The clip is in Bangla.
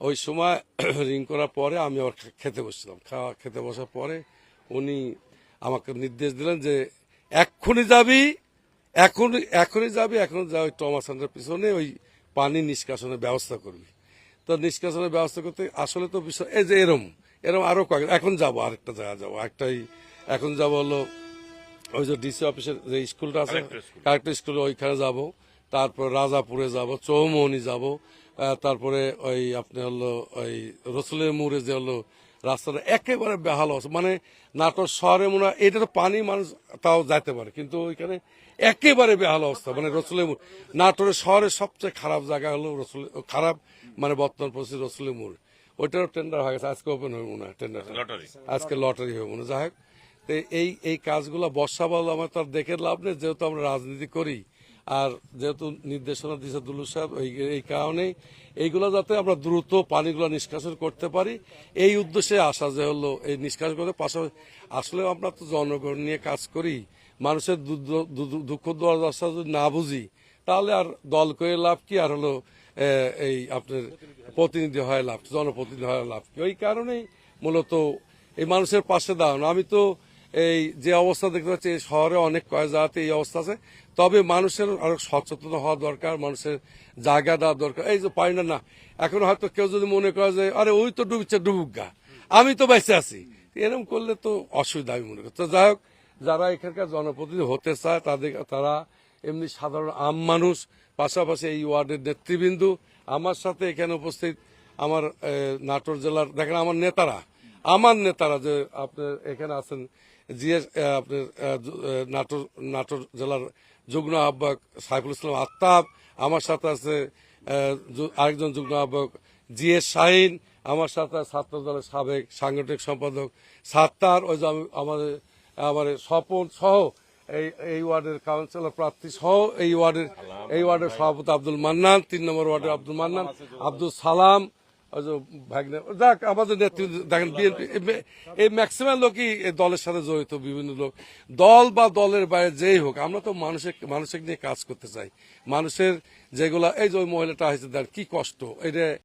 ওই সময় রিং করার পরে আমি আবার খেতে বসছিলাম। খেতে বসার পরে উনি আমাকে নির্দেশ দিলেন যে এক্ষুনি যাবি, এখনই যাবি, এখন যা ওই ট্রমা সেন্টারের পিছনে ওই পানি নিষ্কাশনের ব্যবস্থা করবি। তো নিষ্কাশনের ব্যবস্থা করতে আসলে তো বিষয় এই যে এরম আরো কয়েক, এখন যাবো আরেকটা জায়গা যাবো, এখন যাবো হলো ওই যে ডিসি অফিসের যে স্কুলটা আছে কারেক্ট স্কুল, ওইখানে যাব। তারপর রাজাপুরে যাব, চৌমনি যাব, তারপরে ওই আপনি হলো ওই রসুলের মোড়ে যে হলো রাস্তাটা একেবারে বেহাল অবস্থা, মানে নাটোর শহরে মনে হয় এটা তো পানি মানুষ তাও যাইতে পারে, কিন্তু ওইখানে একেবারে বেহাল অবস্থা। মানে রসুলের মোড় নাটোরের শহরের সবচেয়ে খারাপ জায়গা হলো খারাপ, মানে বর্তমান পরিস্থিতি রসুলের মোড়। ওইটারও টেন্ডার হয়ে গেছে, আজকে ওপেন হবে মনে হয় টেন্ডার, আজকে লটারি হবে মনে হয়। যাই হোক, তো এই কাজগুলো বর্ষা বল আমার তো আর দেখে লাভ নেই, যেহেতু আমরা রাজনীতি করি আর যেহেতু নির্দেশনা দিয়েছে দুলু সাহেব, এই কারণেই এইগুলো যাতে আমরা দ্রুত পানিগুলো নিষ্কাশন করতে পারি, এই উদ্দেশ্যে আসা যে হলো এই নিষ্কাশন করতে। পাশাপাশি আসলে আমরা তো জনগণ নিয়ে কাজ করি, মানুষের দুঃখ দুর্দশা যদি না বুঝি তাহলে আর দল করে লাভ কি, আর হলো এই আপনার প্রতিনিধি হয় লাভ, জনপ্রতিনিধি হয় লাভ কি। ওই কারণেই মূলত এই মানুষের পাশে দাঁড়ানো। আমি তো এই যে অবস্থা দেখতে পাচ্ছি শহরে অনেক কয়েক জায়গাতে এই অবস্থা আছে, তবে মানুষের আরো সচেতন হওয়া দরকার, মানুষের জায়গা দেওয়া দরকার। এই যে পাই না এখন হয়তো কেউ যদি মনে করে যে আরে ওই তো ডুবছে, ডুবুক গা, আমি তো বেঁচে আছি, এরকম করলে তো অসুবিধা আমি মনে করি। তো যাই হোক, যারা এখানকার জনপ্রতিনিধি হতে চায় তারা এমনি সাধারণ আম মানুষ, পাশাপাশি এই ওয়ার্ডের নেতৃবৃন্দ, আমার সাথে এখানে উপস্থিত আমার নাটোর জেলার দেখেন আমার নেতারা যে আপনার এখানে আছেন, জিএস আপনার নাটোর জেলার যুগ্ম আহ্বায়ক সাইফুল ইসলাম আত্তাব, আমার সাথে আছে আরেকজন যুগ্ম আহ্বায়ক জিএস শাহিন, আমার সাথে ছাত্র দলের সাবেক সাংগঠনিক সম্পাদক সাত্তার, ওই যে আমার স্বপন সহ এই ওয়ার্ডের কাউন্সিলর প্রার্থী সহ এই ওয়ার্ডের সভাপতি আব্দুল মান্নান, 3 নম্বর ওয়ার্ডের আব্দুল মান্নান, আব্দুল সালাম, যাক আমাদের নেতৃত্ব দেখেন বিএনপি, এই ম্যাক্সিমাম লোকই দলের সাথে জড়িত, বিভিন্ন লোক দল বা দলের বাইরে যেই হোক, আমরা তো মানুষের নিয়ে কাজ করতে চাই। মানুষের যেগুলা এই যে ওই মহিলাটা হয়েছে কি কষ্ট, এটা